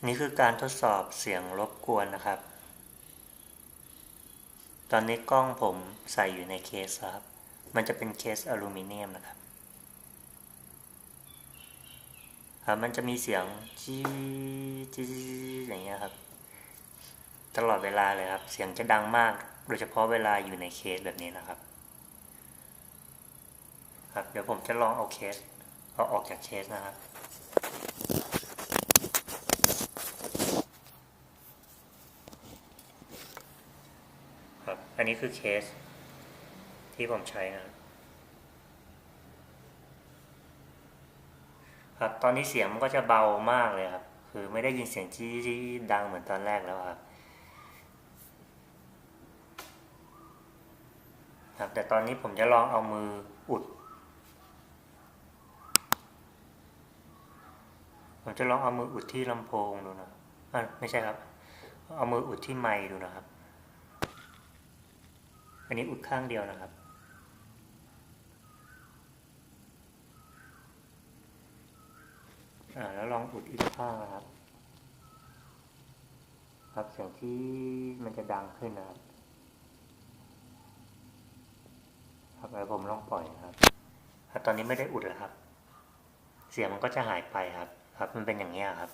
นี่คือการทดสอบเสียงรบกวนนะครับตอนนี้กล้องผมใส่อยู่ในเคสครับมันจะเป็นเคสอลูมิเนียมนะครับมันจะมีเสียงจี้จี้อย่างเงี้ยครับตลอดเวลาเลยครับเสียงจะดังมากโดยเฉพาะเวลาอยู่ในเคสแบบนี้นะครับเดี๋ยวผมจะลองเอาเคสเอาออกจากเคสนะครับอันนี้คือเคสที่ผมใช้นะครับตอนนี้เสียงมันก็จะเบามากเลยครับคือไม่ได้ยินเสียงจี้ดังเหมือนตอนแรกแล้วครับแต่ตอนนี้ผมจะลองเอามืออุดที่ลำโพงดูนะไม่ใช่ครับเอามืออุดที่ไมค์ดูนะครับอันนี้อุดข้างเดียวนะครับแล้วลองอุดอีกข้างนะครับเสียงที่มันจะดังขึ้นนะครับแล้วผมลองปล่อยนะครับตอนนี้ไม่ได้อุดแล้วครับเสียงมันก็จะหายไปครับมันเป็นอย่างนี้ครับ